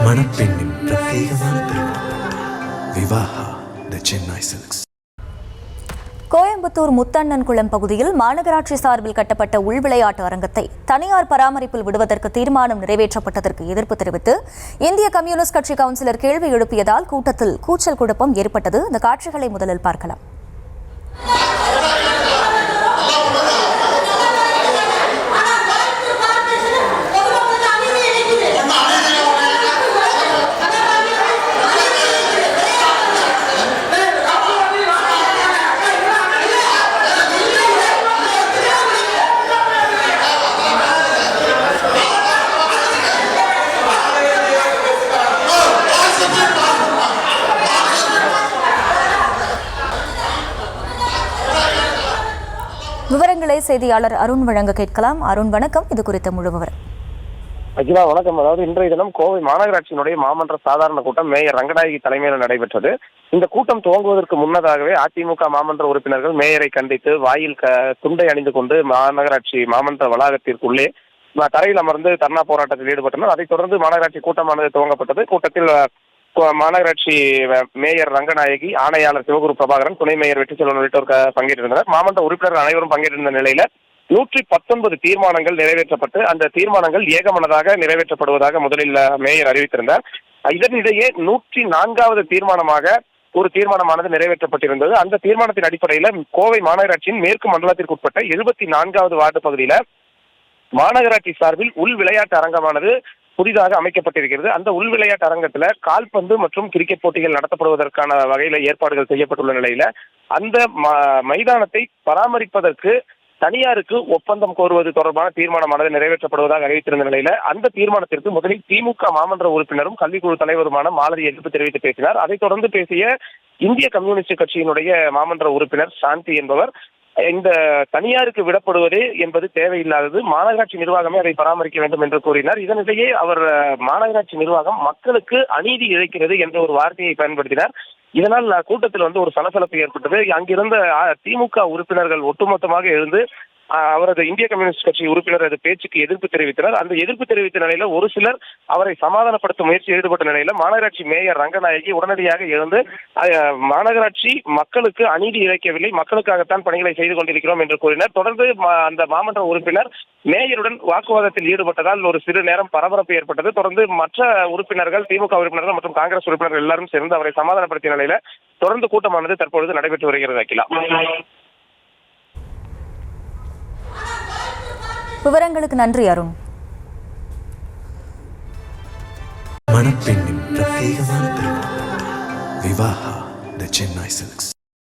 மணப்பெண்ணின் பிரத்யேகமான திருமணம் விவாஹா தி சென்னை சில்க்ஸ். கோயம்புத்தூர் முத்தண்ணன்குளம் பகுதியில் மாநகராட்சி சார்பில் கட்டப்பட்ட உள்விளையாட்டு அரங்கத்தை தனியார் பராமரிப்பில் விடுவதற்கு தீர்மானம் நிறைவேற்றப்பட்டதற்கு எதிர்ப்பு தெரிவித்து இந்திய கம்யூனிஸ்ட் கட்சி கவுன்சிலர் கேள்வி எழுப்பியதால் கூட்டத்தில் கூச்சல் குழப்பம் ஏற்பட்டது. இந்த காட்சிகளை முதலில் பார்க்கலாம். விவரங்களை செய்தியாளர் அருண் வழங்க கேட்கலாம். அருண், வணக்கம். இது குறித்த முழு விவரம். அகிலா, வணக்கம். அதாவது இன்றைய தினம் கோவை மாநகராட்சியினுடைய மாமன்ற சாதாரண கூட்டம் மேயர் ரங்கநாயகி தலைமையில் நடைபெற்றது. இந்த கூட்டம் துவங்குவதற்கு முன்னதாகவே அதிமுக மாமன்ற உறுப்பினர்கள் மேயரை கண்டித்து வாயில் துண்டை அணிந்து கொண்டு மாநகராட்சி மாமன்ற வளாகத்திற்குள்ளே தரையில் அமர்ந்து தர்ணா போராட்டத்தில் ஈடுபட்டனர். அதைத் தொடர்ந்து மாநகராட்சி கூட்டமானது துவங்கப்பட்டது. கூட்டத்தில் மாநகராட்சி மேயர் ரங்கநாயகி, ஆணையாளர் சிவகுரு பிரபாகரன், துணை மேயர் வெற்றிச்செல்வன் உள்ளிட்டோர் பங்கேற்றிருந்தனர். மாமன்ற உறுப்பினர்கள் அனைவரும் பங்கேற்றிருந்த நிலையில 119 தீர்மானங்கள் நிறைவேற்றப்பட்டு அந்த தீர்மானங்கள் ஏகமனதாக நிறைவேற்றப்படுவதாக முதலில் மேயர் அறிவித்திருந்தார். இதனிடையே 104வது தீர்மானமாக ஒரு தீர்மானமானது நிறைவேற்றப்பட்டிருந்தது. அந்த தீர்மானத்தின் அடிப்படையில் கோவை மாநகராட்சியின் மேற்கு மண்டலத்திற்கு உட்பட்ட 74வது வார்டு பகுதியில மாநகராட்சி சார்பில் உள் விளையாட்டு அரங்கமானது புதிதாக அமைக்கப்பட்டிருக்கிறது. அந்த உள் விளையாட்டு அரங்கத்துல கால்பந்து மற்றும் கிரிக்கெட் போட்டிகள் நடத்தப்படுவதற்கான வகையில ஏற்பாடுகள் செய்யப்பட்டுள்ள நிலையில அந்த மைதானத்தை பராமரிப்பதற்கு தனியாருக்கு ஒப்பந்தம் கோருவது தொடர்பான தீர்மானமானது நிறைவேற்றப்படுவதாக அறிவித்திருந்த நிலையில அந்த தீர்மானத்திற்கு முதலில் திமுக மாமன்ற உறுப்பினரும் கல்விக்குழு தலைவருமான மாலதி எதிர்ப்பு தெரிவித்து பேசினார். அதைத் தொடர்ந்து பேசிய இந்திய கம்யூனிஸ்ட் கட்சியினுடைய மாமன்ற உறுப்பினர் சாந்தி என்பவர், இந்த தனியாருக்கு விடப்படுவதே என்பது தேவையில்லாதது, மாநகராட்சி நிர்வாகமே அதை பராமரிக்க வேண்டும் என்று கூறினார். இதனிடையே அவர் மாநகராட்சி நிர்வாகம் மக்களுக்கு அநீதி இழைக்கிறது என்ற ஒரு வார்த்தையை பயன்படுத்தினார். இதனால் கூட்டத்தில் ஒரு சலசலப்பு ஏற்பட்டது. அங்கிருந்த திமுக உறுப்பினர்கள் ஒட்டுமொத்தமாக எழுந்து அவரது இந்திய கம்யூனிஸ்ட் கட்சி உறுப்பினர் பேச்சுக்கு எதிர்ப்பு தெரிவித்தனர். அந்த எதிர்ப்பு தெரிவித்த நிலையில ஒரு சிலர் அவரை சமாதானப்படுத்தும் முயற்சியில் ஈடுபட்ட நிலையில மாநகராட்சி மேயர் ரங்கநாயகி உடனடியாக எழுந்து மாநகராட்சி மக்களுக்கு அநீதி இழைக்கவில்லை, மக்களுக்காகத்தான் பணிகளை செய்து கொண்டிருக்கிறோம் என்று கூறினர். தொடர்ந்து அந்த மாமன்ற உறுப்பினர் மேயருடன் வாக்குவாதத்தில் ஈடுபட்டதால் ஒரு சிறு நேரம் பரபரப்பு ஏற்பட்டது. தொடர்ந்து மற்ற உறுப்பினர்கள், திமுக உறுப்பினர்கள் மற்றும் காங்கிரஸ் உறுப்பினர்கள் எல்லாரும் சேர்ந்து அவரை சமாதானப்படுத்திய நிலையில தொடர்ந்து கூட்டமானது தற்பொழுது நடைபெற்று வருகிறது. அகிலா, விவரங்களுக்கு நன்றி அருண். மணப்பெண்ணின் பிரத்யேகமான திருமணம் விவாஹா தி சென்னை சில்க்ஸ்.